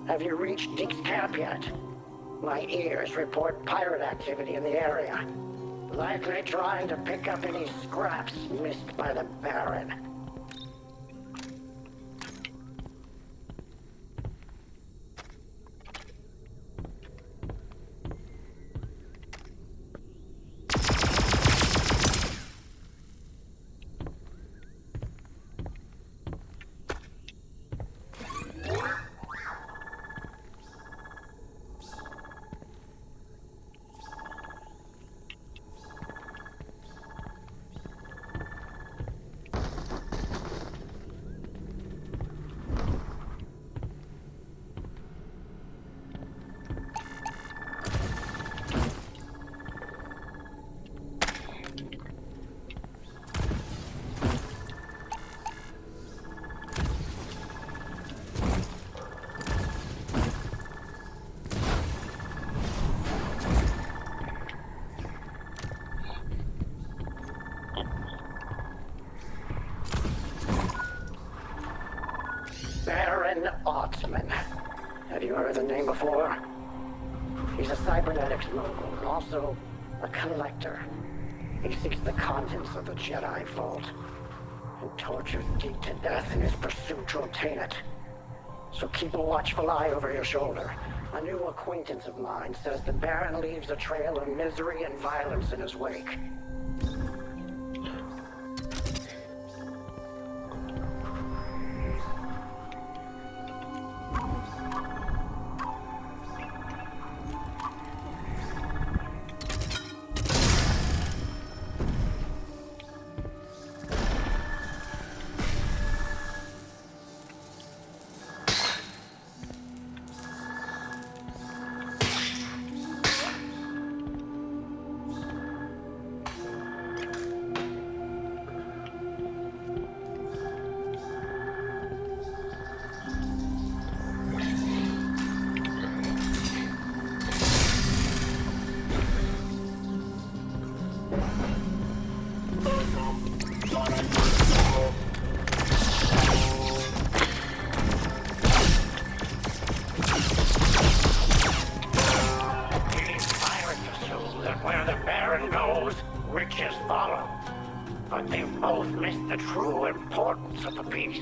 Have you reached Deek's camp yet? My ears report pirate activity in the area. Likely trying to pick up any scraps missed by the Baron. Baron Ottman. Have you heard the name before? He's a cybernetics mogul, and also a collector. He seeks the contents of the Jedi Vault and tortures Deke to death in his pursuit to obtain it. So keep a watchful eye over your shoulder. A new acquaintance of mine says the Baron leaves a trail of misery and violence in his wake. Where the Baron goes, riches follow. But they've both missed the true importance of the peace.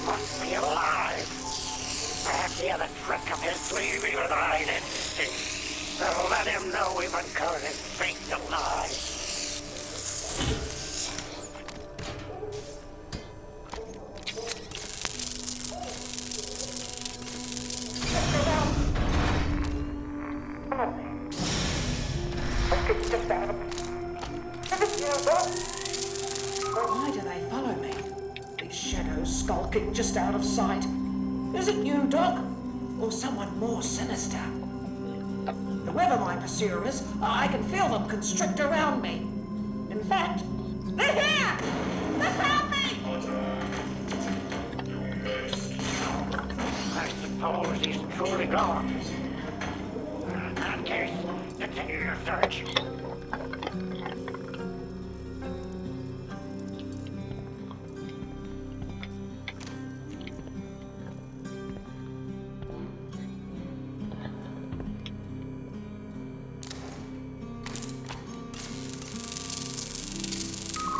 Must be alive. Perhaps he had a trick up his sleeve even that I didn't see. So let him know we've uncovered his fake lies. Why do they follow me? These shadows skulking just out of sight. Is it you, Doc? Or someone more sinister? Whoever my pursuer is, I can feel them constrict around me. In fact, they're here! They found me! I suppose he's truly gone. In that case, continue your search.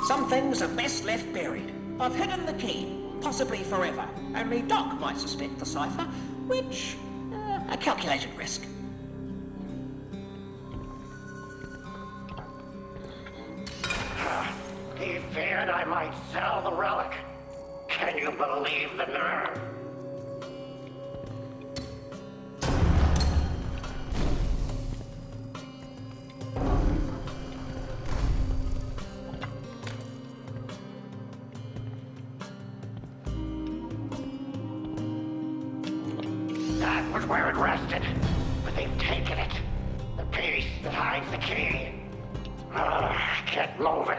Some things are best left buried. I've hidden the key, possibly forever. Only Doc might suspect the cipher, which A calculated risk. He feared I might sell the relic. Can you believe the nerve? That was where it rested, but they've taken it. The piece that hides the key. Get moving.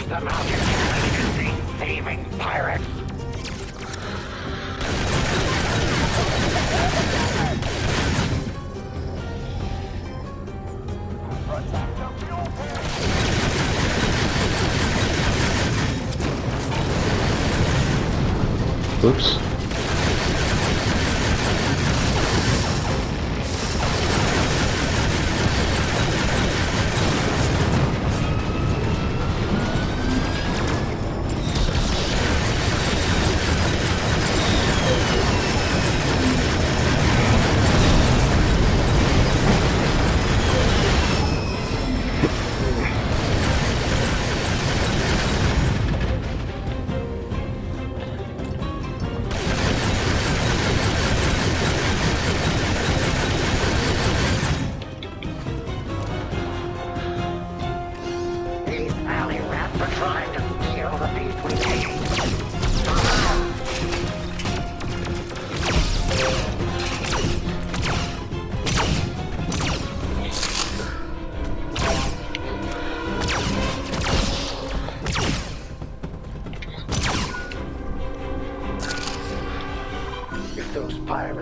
The mountain cannon, thieving pirates. Oops.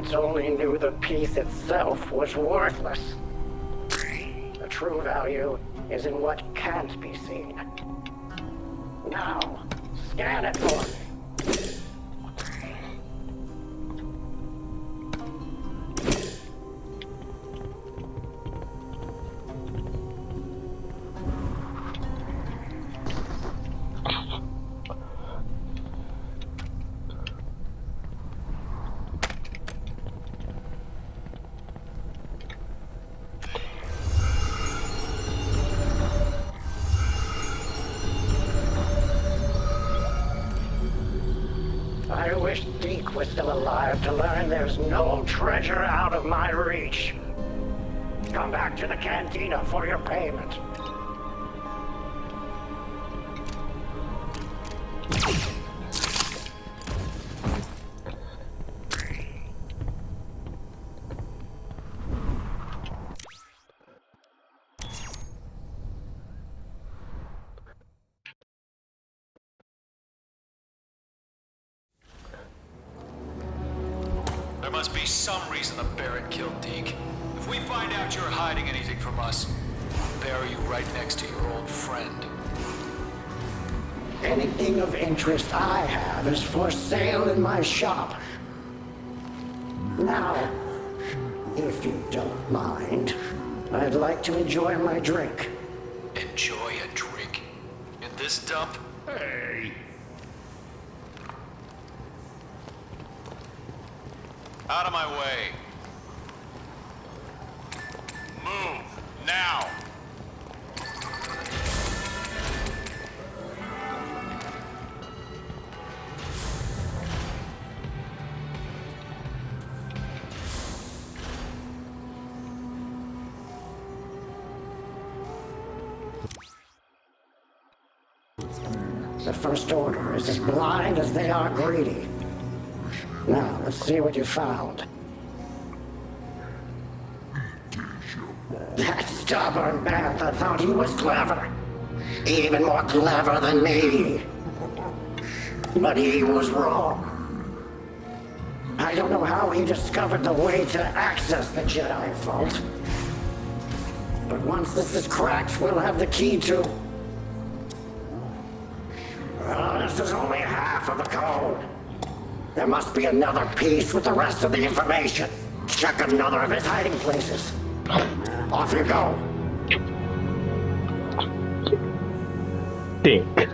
bandits only knew the piece itself was worthless. The true value is in what can't be seen. Now, scan it for me. I wish Deke was still alive to learn there's no treasure out of my reach. Come back to the cantina for your payment. There must be some reason the Barret killed Deke. If we find out you're hiding anything from us, we'll bury you right next to your old friend. Anything of interest I have is for sale in my shop. Now, if you don't mind, I'd like to enjoy my drink. Enjoy a drink? In this dump? Hey! Out of my way. Move! Now! The First Order is as blind as they are greedy. Now, let's see what you found. That stubborn bantha thought he was clever. Even more clever than me. But he was wrong. I don't know how he discovered the way to access the Jedi Vault. But once this is cracked, we'll have the key to... this is only half of the code. There must be another piece with the rest of the information. Check another of his hiding places. Off you go. Dink.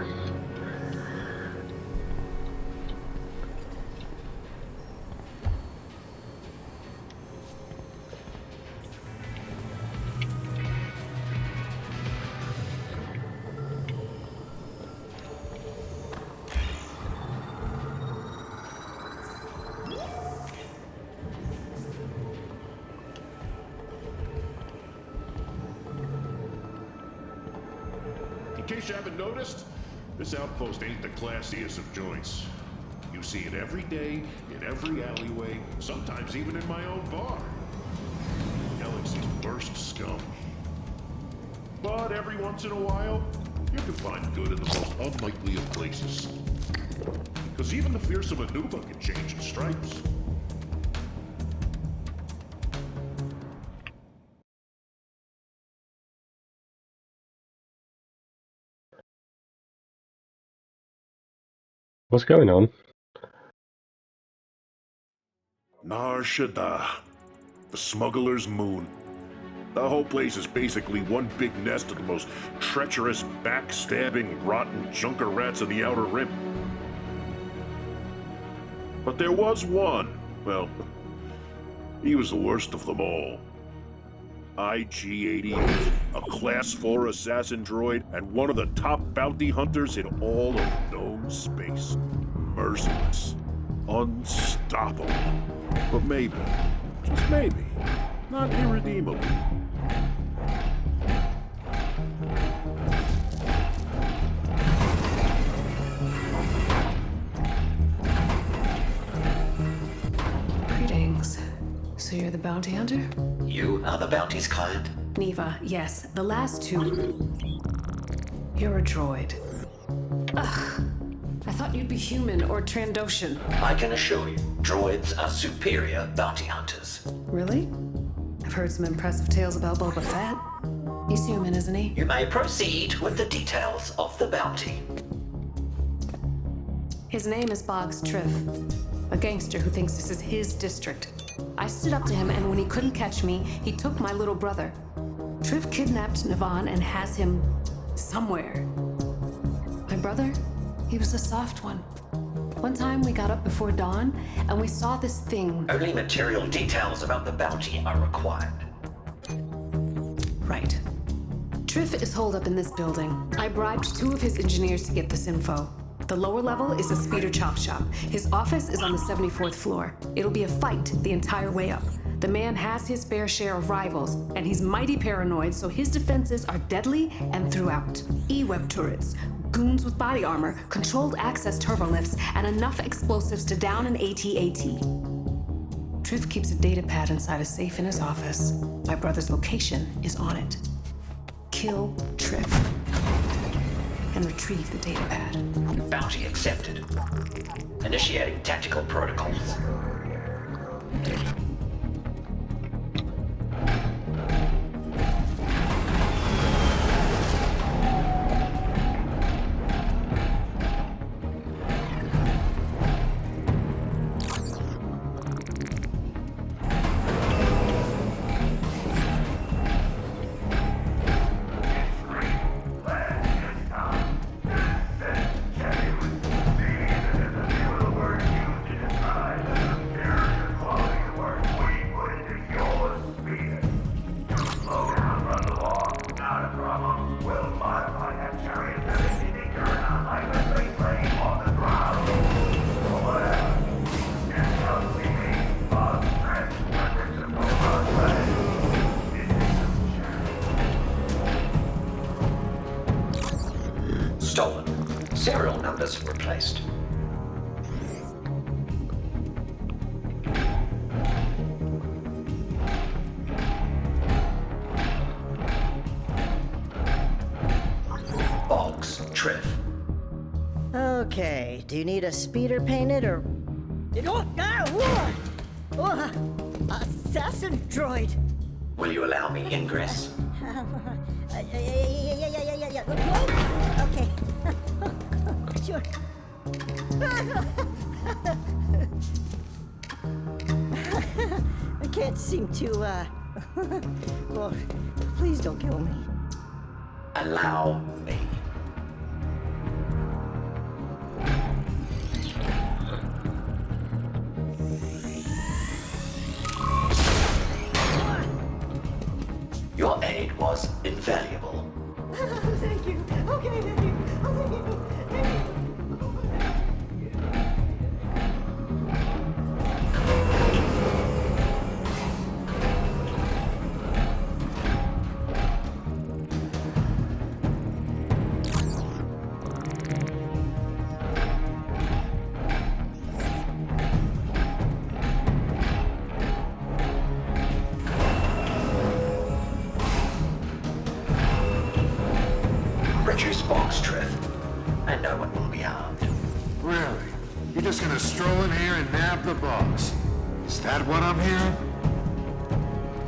In case you haven't noticed, this outpost ain't the classiest of joints. You see it every day, in every alleyway, sometimes even in my own bar. Galaxy's worst scum. But every once in a while, you can find good in the most unlikely of places. Because even the fearsome Anuba can change in stripes. What's going on? Nar Shaddaa, the smuggler's moon. The whole place is basically one big nest of the most treacherous, backstabbing, rotten junker rats of the Outer Rim. But there was one. Well, he was the worst of them all. IG-88, a Class 4 assassin droid and one of the top bounty hunters in all of known space. Merciless. Unstoppable. But maybe, just maybe, not irredeemable. Greetings. So you're the bounty hunter? You are the bounty's client? Neva, yes. The last two... You're a droid. Ugh. I thought you'd be human or Trandoshan. I can assure you, droids are superior bounty hunters. Really? I've heard some impressive tales about Boba Fett. He's human, isn't he? You may proceed with the details of the bounty. His name is Boggs Triff, a gangster who thinks this is his district. I stood up to him, and when he couldn't catch me, he took my little brother. Triff kidnapped Navan and has him somewhere. My brother, he was a soft one. One time we got up before dawn, and we saw this thing. Only material details about the bounty are required. Right. Triff is holed up in this building. I bribed 2 of his engineers to get this info. The lower level is a speeder chop shop. His office is on the 74th floor. It'll be a fight the entire way up. The man has his fair share of rivals, and he's mighty paranoid, so his defenses are deadly and throughout. E-web turrets, goons with body armor, controlled access turbolifts, and enough explosives to down an AT-AT. Triff keeps a data pad inside a safe in his office. My brother's location is on it. Kill Triff and retrieve the data pad. Bounty accepted. Initiating tactical protocols. Stolen. Serial numbers replaced. Boggs Triff. Okay, do you need a speeder painted or... Assassin droid! Will you allow me ingress? Yeah. Okay. Sure. I can't seem to, well, please don't kill me. Allow me. Your aid was invaluable. Thank you. Okay, thank you. Thank you. Reduce Boggs Triff, and no one will be harmed. Really? You're just gonna stroll in here and nab the boss? Is that what I'm hearing?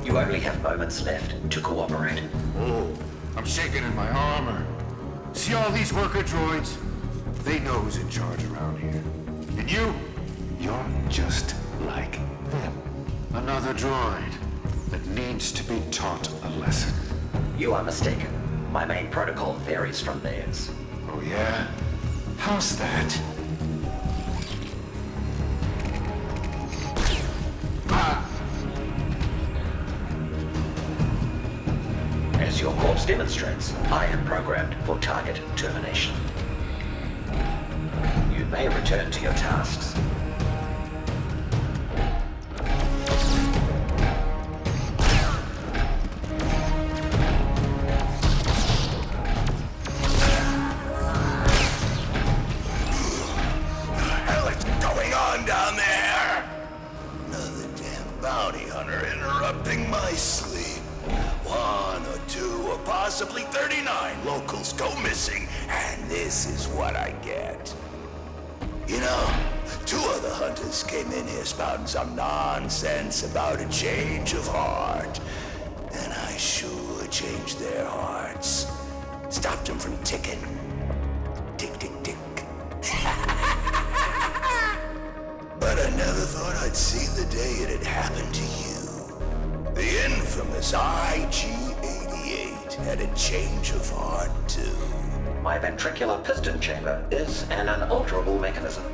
You only have moments left to cooperate. Oh, I'm shaking in my armor. See all these worker droids? They know who's in charge around here. And you're just like them. Another droid that needs to be taught a lesson. You are mistaken. My main protocol varies from theirs. Oh yeah? How's that? As your corpse demonstrates, I am programmed for target termination. You may return to your tasks. Down there! Another damn bounty hunter interrupting my sleep. 1 or 2 or possibly 39 locals go missing, and this is what I get. You know, 2 other hunters came in here spouting some nonsense about a change of heart. And I sure changed their hearts. Stopped them from ticking. Tick, tick, tick. But I never thought I'd see the day it had happened to you. The infamous IG-88 had a change of heart, too. My ventricular piston chamber is an unalterable mechanism.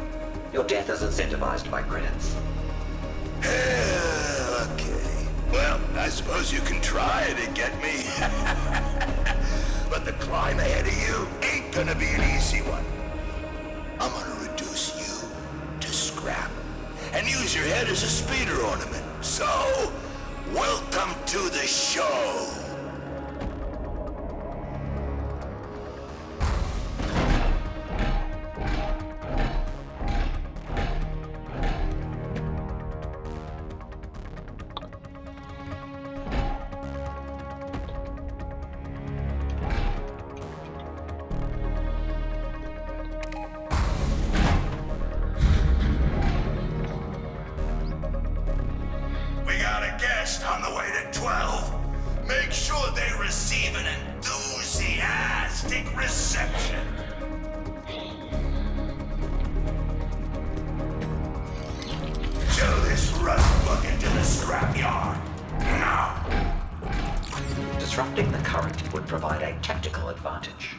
Your death is incentivized by credits. Okay. Well, I suppose you can try to get me. But the climb ahead of you ain't gonna be an easy one. I'm gonna reduce you to scrap and use your head as a speeder ornament. So, welcome to the show. On the way to 12. Make sure they receive an enthusiastic reception. Show this rust bucket to the scrapyard. Now. Disrupting the current would provide a tactical advantage.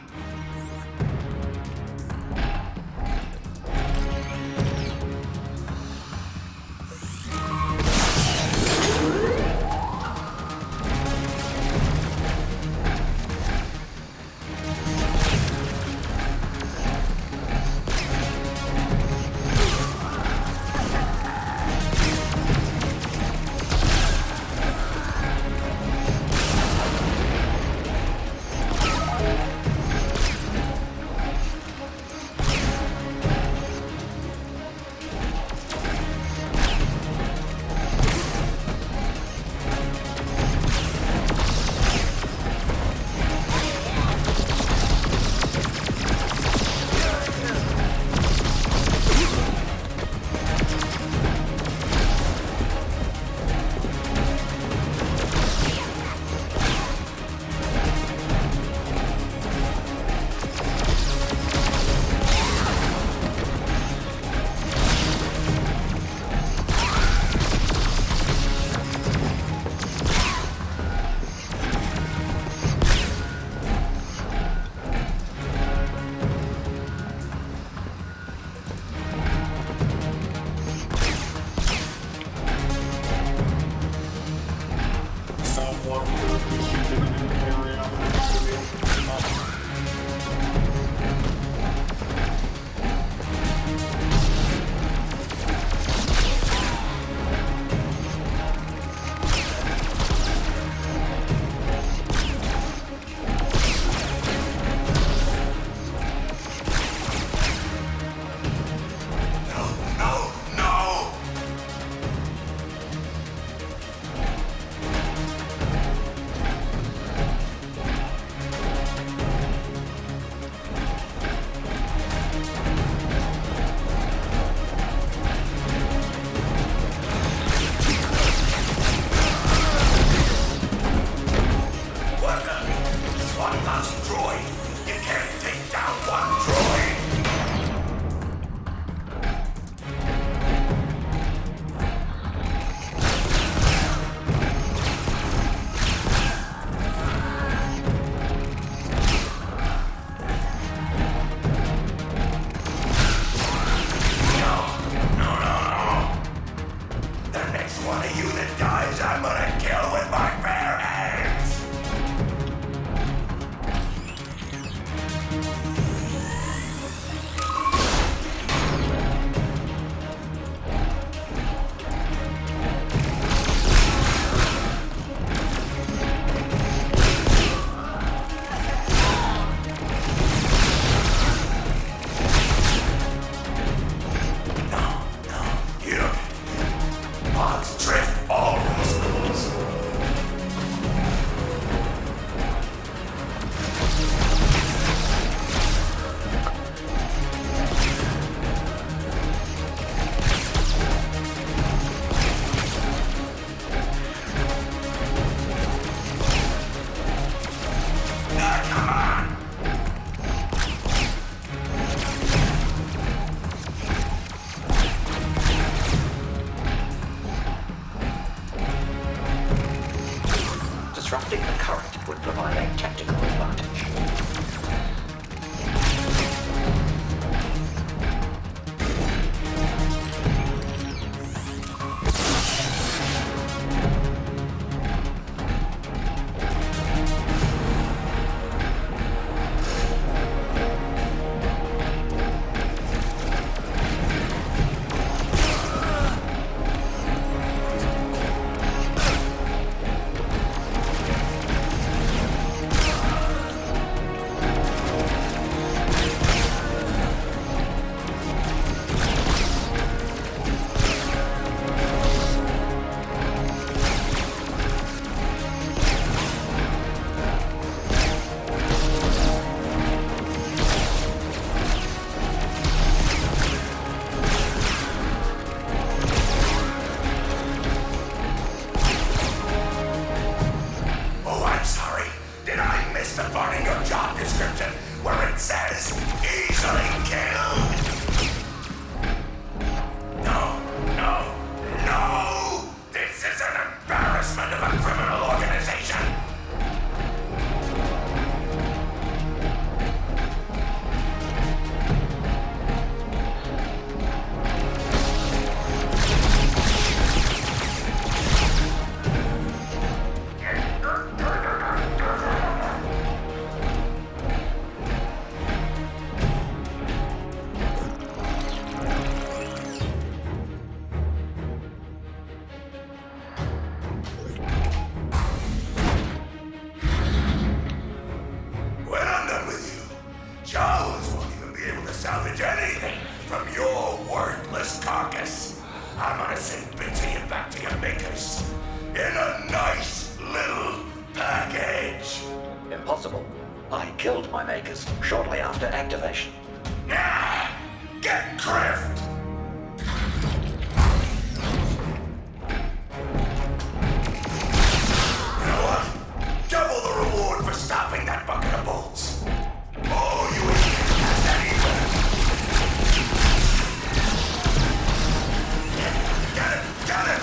salvage anything from your worthless carcass, I'm gonna send bits of you back to your makers in a nice little package. Impossible. I killed my makers shortly after activation. Nah, get Drift! You know what? Double the reward for stopping that bucket of bolts. Oh, you idiot! That's that either. Get it! Get it!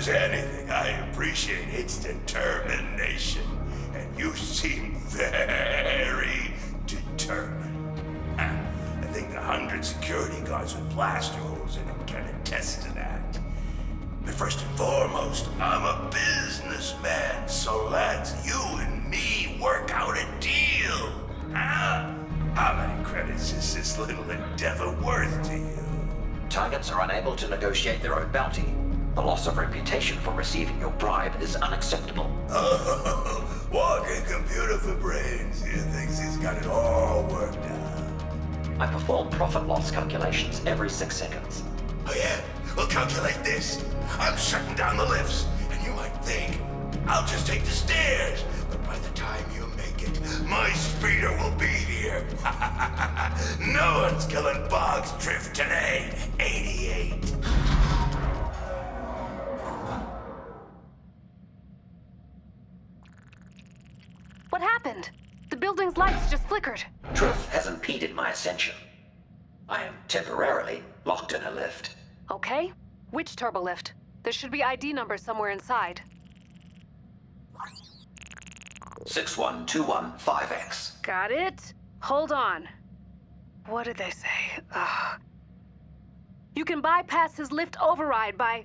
Anything I appreciate, it's determination. And you seem very determined. I think the 100 security guards with blaster holes in them can attest to that. But first and foremost, I'm a businessman, so let's you and me work out a deal. Huh? How many credits is this little endeavor worth to you? Targets are unable to negotiate their own bounty. The loss of reputation for receiving your bribe is unacceptable. Oh, walking computer for brains. He thinks he's got it all worked out. I perform profit-loss calculations every 6 seconds. Oh yeah? Well, calculate this. I'm shutting down the lifts, and you might think I'll just take the stairs. But by the time you make it, my speeder will be here. No one's killing Boggs Drift today. 88. What happened? The building's lights just flickered. Truth has impeded my ascension. I am temporarily locked in a lift. Okay. Which turbo lift? There should be ID numbers somewhere inside. 61215X. Got it? Hold on. What did they say? Ugh. You can bypass his lift override by...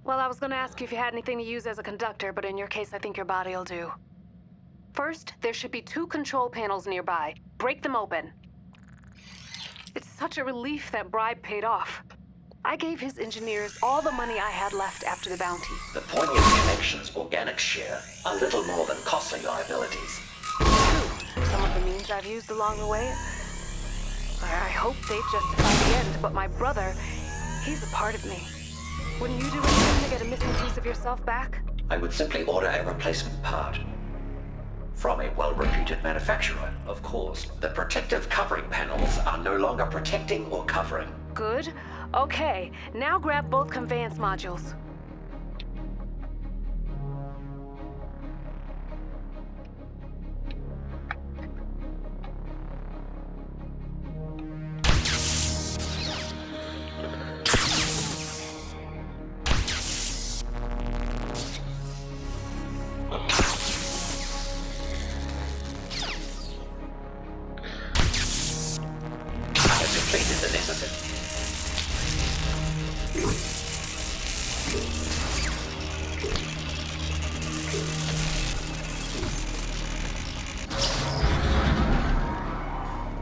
Well, I was gonna ask you if you had anything to use as a conductor, but in your case, I think your body'll do. First, there should be 2 control panels nearby. Break them open. It's such a relief that bribe paid off. I gave his engineers all the money I had left after the bounty. The Poignant Connections organic share are little more than costly liabilities. Some of the means I've used along the way, I hope they justify the end, but my brother, he's a part of me. Wouldn't you do anything to get a missing piece of yourself back? I would simply order a replacement part. From a well-reputed manufacturer, of course. The protective covering panels are no longer protecting or covering. Good. Okay, now grab both conveyance modules. I've completed the necessary.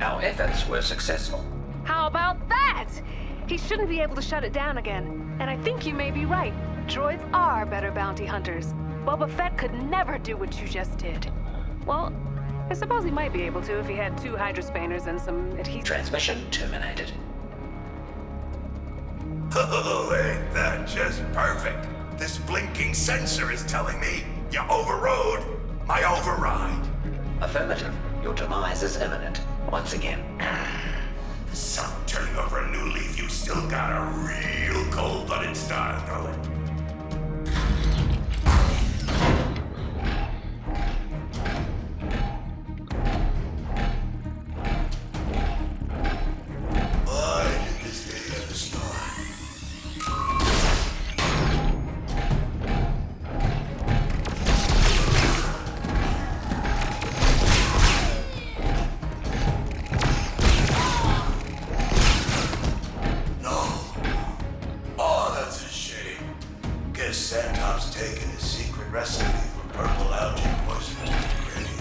Our efforts were successful. How about that? He shouldn't be able to shut it down again. And I think you may be right. Droids are better bounty hunters. Boba Fett could never do what you just did. Well, I suppose he might be able to if he had 2 hydrospanners and some adhesive. Transmission terminated. Oh, ain't that just perfect? This blinking sensor is telling me you overrode my override. Affirmative. Your demise is imminent. Once again. Some turning over a new leaf, you still got a real cold-blooded style going. Why did this day ever start? No. Oh, that's a shame. Guess Santop's taken his secret recipe for purple algae poison to the grave.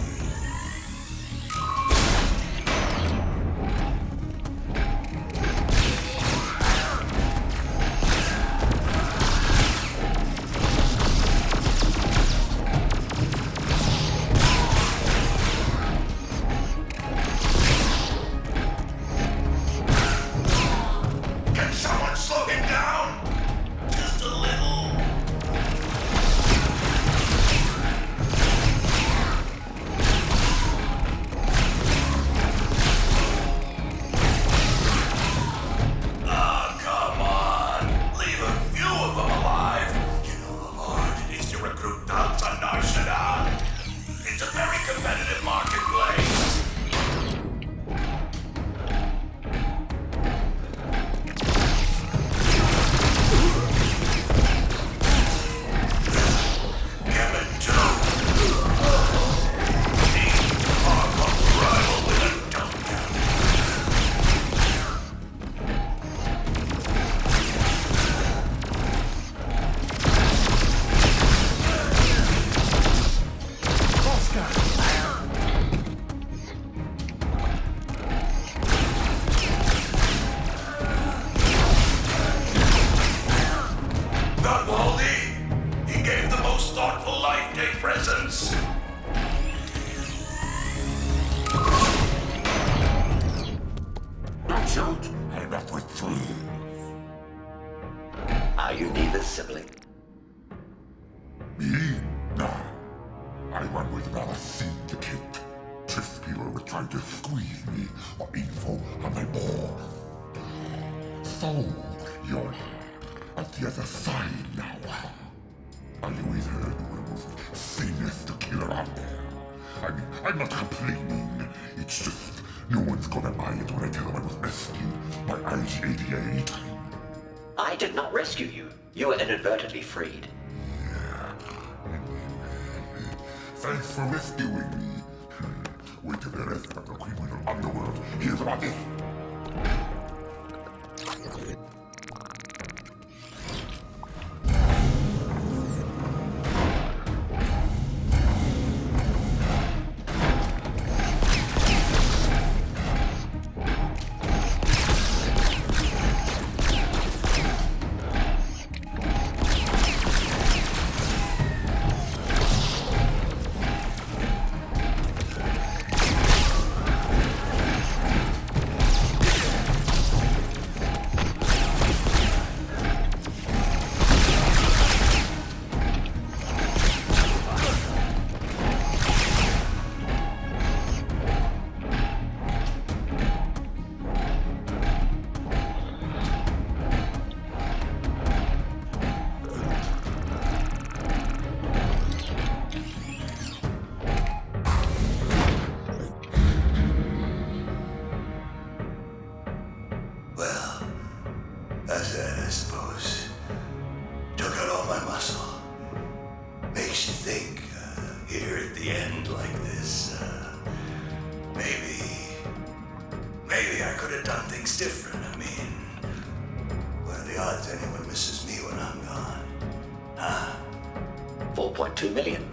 Can someone slow him down? Just a little. Oh, come on. Leave a few of them alive. You know how hard it is to recruit dogs on Nar Shaddaa. It's a very competitive marketplace. Given two. Rival with a dumb. Not Waldy. He gave the most thoughtful Life Day presents. Watch out! I'm not with three. Are you Neva's sibling? Me? No. I went with another syndicate. This people were trying to squeeze me for info on my board. So, you're at the other side now. I always heard you were the most sinister killer out there. I mean, I'm not complaining. It's just no one's gonna buy it when I tell them I was rescued by IG-88. I did not rescue you. You were inadvertently freed. Thanks for rescuing me. Wait till the rest of the criminal underworld hears about this. Well, that's that, I suppose. Took out all my muscle. Makes you think, here at the end like this, maybe I could have done things different. I mean, what are the odds anyone misses me when I'm gone? Huh? 4.2 million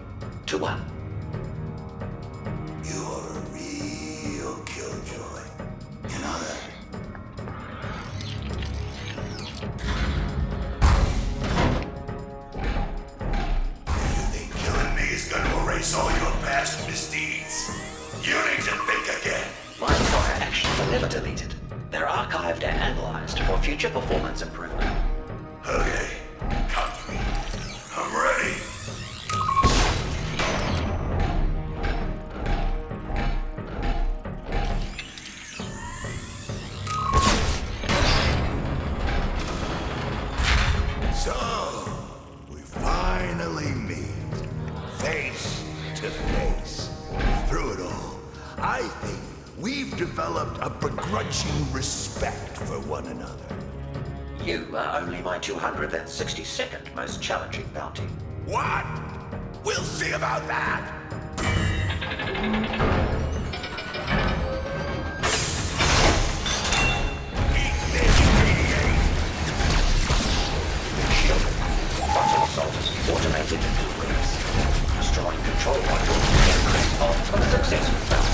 to 1. You're a real killjoy. You know that? If you think killing me is going to erase all your past misdeeds, you need to think again. My prior actions are never deleted. They're archived and analyzed for future performance improvement. Okay, come to me. I'm ready. So, we finally meet, face to face. Through it all, I think we've developed a begrudging respect for one another. You are only my 262nd most challenging bounty. What? We'll see about that. Eat this, BB-8. Frontal assault is automated and release. Destroying control modules to increase odds of a successful bounty.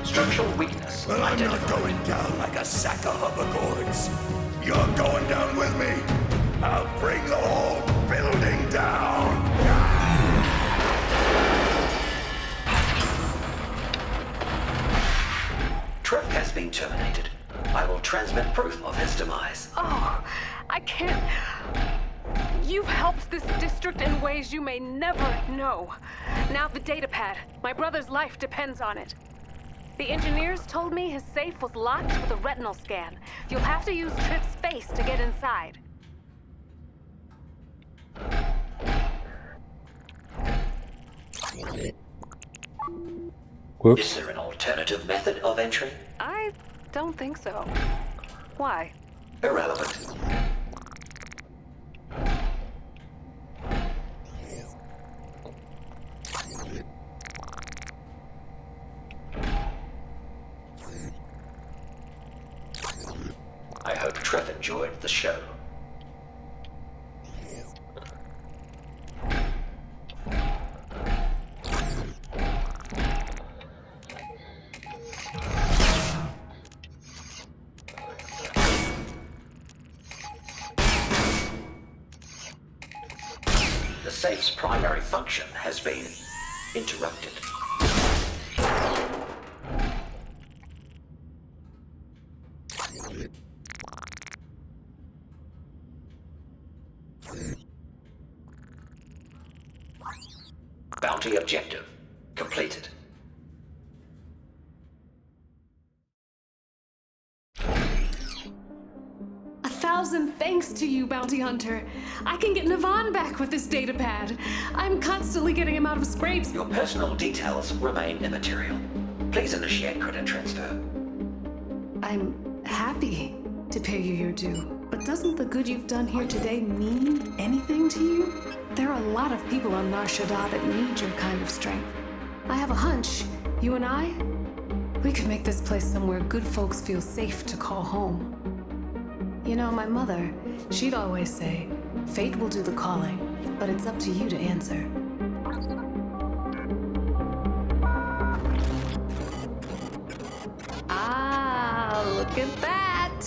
Structural weakness But I'm not identified. going down like a sack of hoverboards. You're going down with me. I'll bring the whole building down. Trip has been terminated. I will transmit proof of his demise. Oh, I can't. You've helped this district in ways you may never know. Now the datapad. My brother's life depends on it. The engineers told me his safe was locked with a retinal scan. You'll have to use Tripp's face to get inside. Is there an alternative method of entry? I don't think so. Why? Irrelevant. I hope Trev enjoyed the show. The safe's primary function has been interrupted. Bounty objective completed. A thousand thanks to you, Bounty Hunter. I can get Navan back with this datapad. I'm constantly getting him out of scrapes. Your personal details remain immaterial. Please initiate credit transfer. I'm happy to pay you your due. But doesn't the good you've done here today mean anything to you? There are a lot of people on Nar Shaddaa that need your kind of strength. I have a hunch, you and I, we could make this place somewhere good folks feel safe to call home. You know, my mother, she'd always say, fate will do the calling, but it's up to you to answer. Ah, look at that!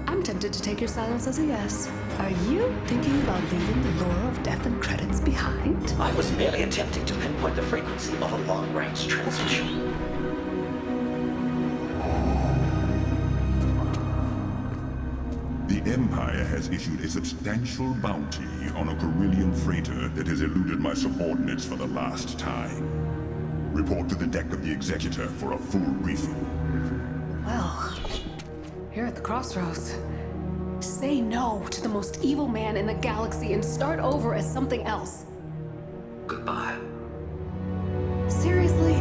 I'm to tempted to take your silence as a yes. Are you thinking about leaving the lore of death and credits behind? I was merely attempting to pinpoint the frequency of a long-range transmission. The Empire has issued a substantial bounty on a Corellian freighter that has eluded my subordinates for the last time. Report to the deck of the Executor for a full briefing. Well, here at the crossroads, say no to the most evil man in the galaxy and start over as something else. Goodbye. Seriously?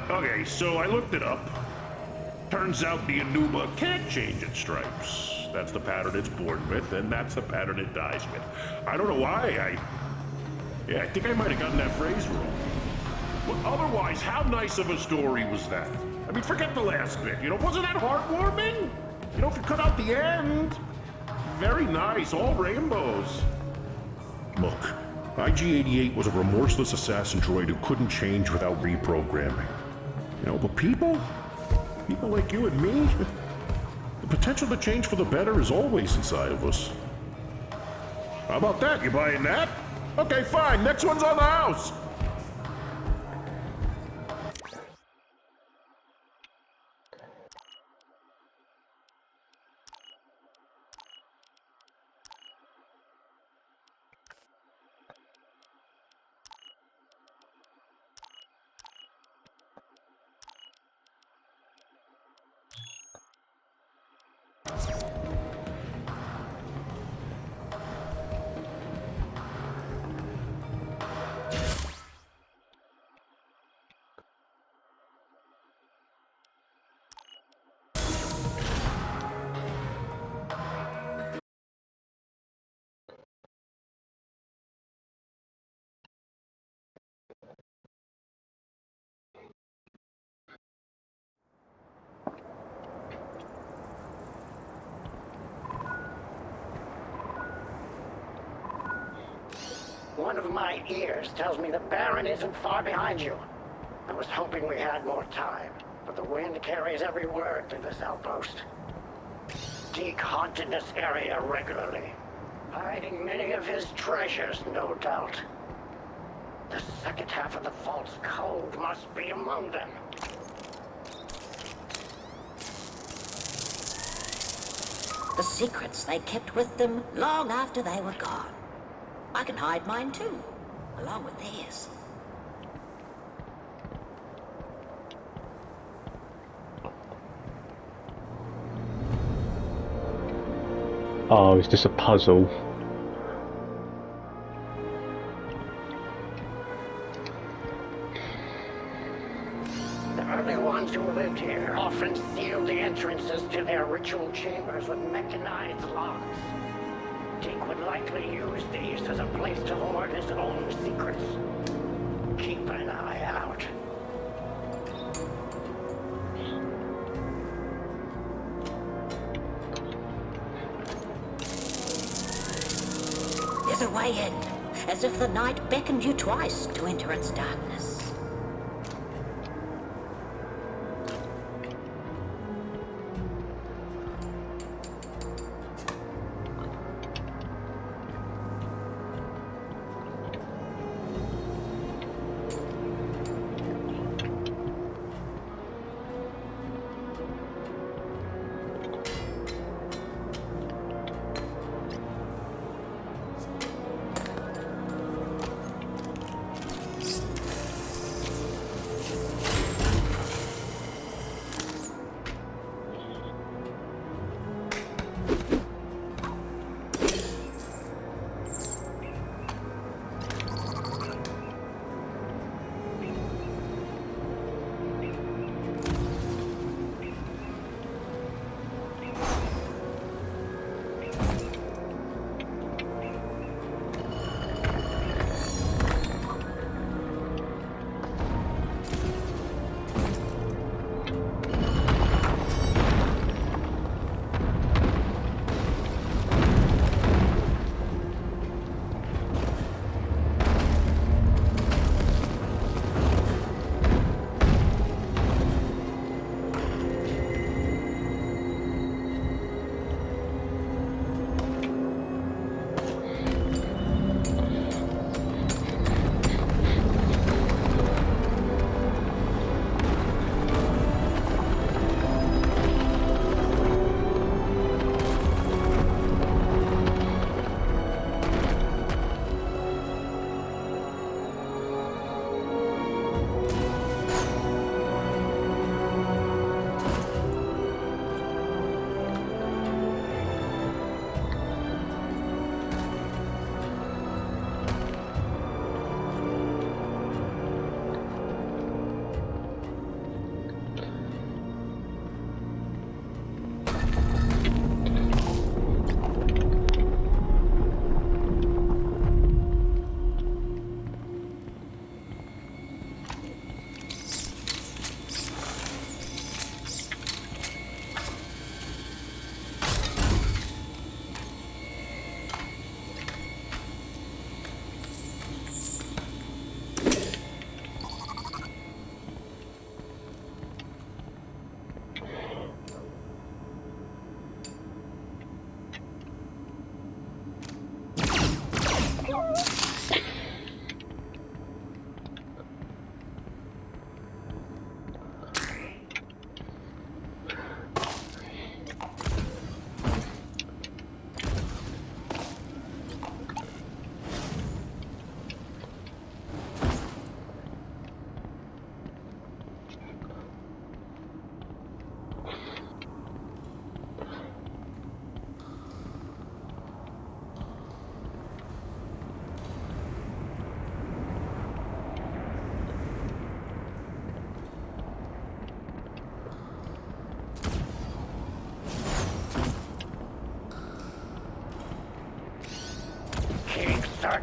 Okay, so I looked it up. Turns out the Anuba can't change its stripes. That's the pattern it's born with, and that's the pattern it dies with. I don't know why, I think I might have gotten that phrase wrong. But otherwise, how nice of a story was that? I mean, forget the last bit, wasn't that heartwarming? If you cut out the end. Very nice, all rainbows. Look, IG-88 was a remorseless assassin droid who couldn't change without reprogramming. But people like you and me, the potential to change for the better is always inside of us. How about that? You buying that? Okay, fine. Next one's on the house. One of my ears tells me the Baron isn't far behind you. I was hoping we had more time, but the wind carries every word through this outpost. Deke haunted this area regularly, hiding many of his treasures, no doubt. The second half of the False Code must be among them. The secrets they kept with them long after they were gone. I can hide mine too, along with theirs. Oh, it's just a puzzle. The early ones who lived here often sealed the entrances to their ritual chambers with mechanized locks. Deke would likely use these as a place to hoard his own secrets. Keep an eye out. There's a way in, as if the night beckoned you twice to enter its darkness.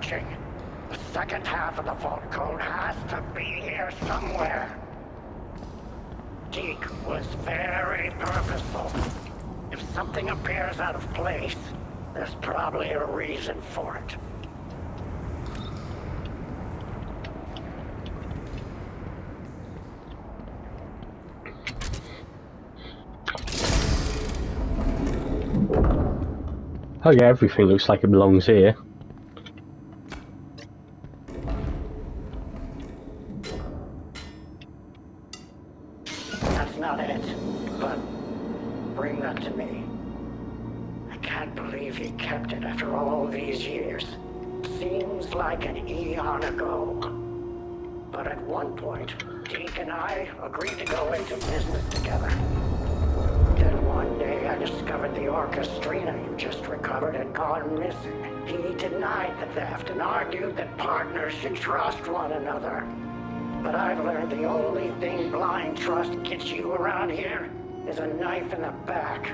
searching. The second half of the vault code has to be here somewhere. Deke was very purposeful. If something appears out of place, there's probably a reason for it. Oh yeah, everything looks like it belongs here. That's not it, but bring that to me. I can't believe he kept it after all these years. Seems like an eon ago. But at one point, Deke and I agreed to go into business together. Then one day I discovered the Orchestrina you just recovered had gone missing. He denied the theft and argued that partners should trust one another. But I've learned the only thing blind trust gets you around here is a knife in the back.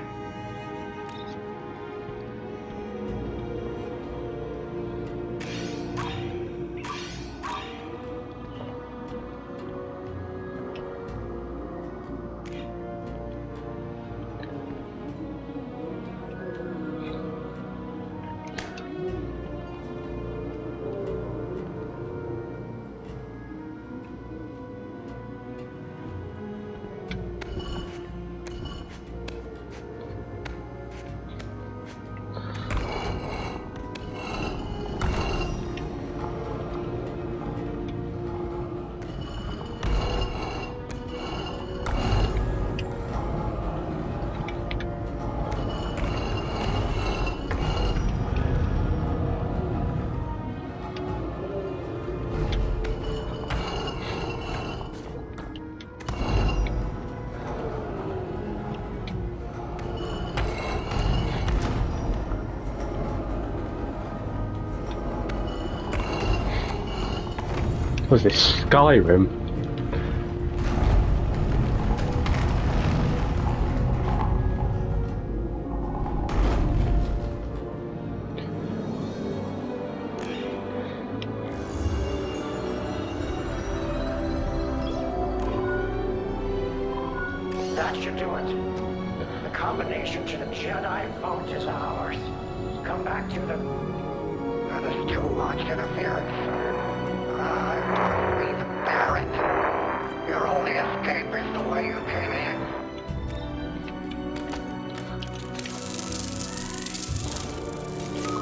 Was this Skyrim? That should do it. The combination to the Jedi vote is ours. Come back to the... That is too much interference. I must be the Baron. Your only escape is the way you came in.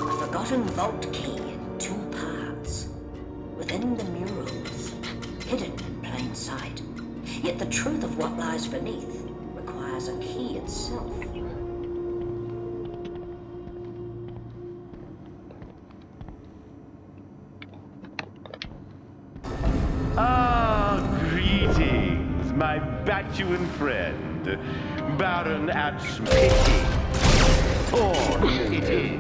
A forgotten vault key in 2 parts. Within the murals, hidden in plain sight. Yet the truth of what lies beneath requires a key itself. Greetings, my Batuan friend, Baron Atschmicky. Thorn it is.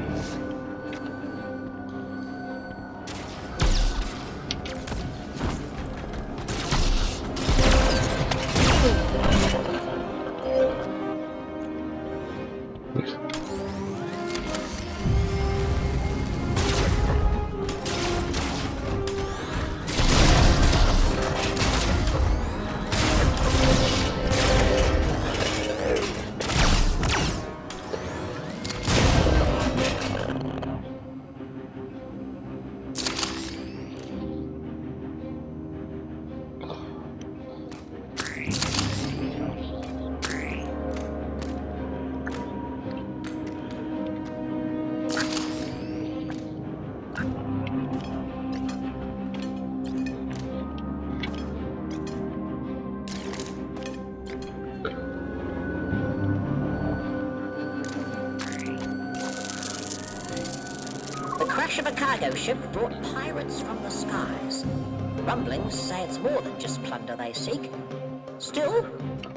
The crash of a cargo ship brought pirates from the skies. Rumblings say it's more than just plunder they seek. Still,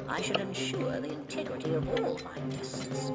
I should ensure the integrity of all my guests.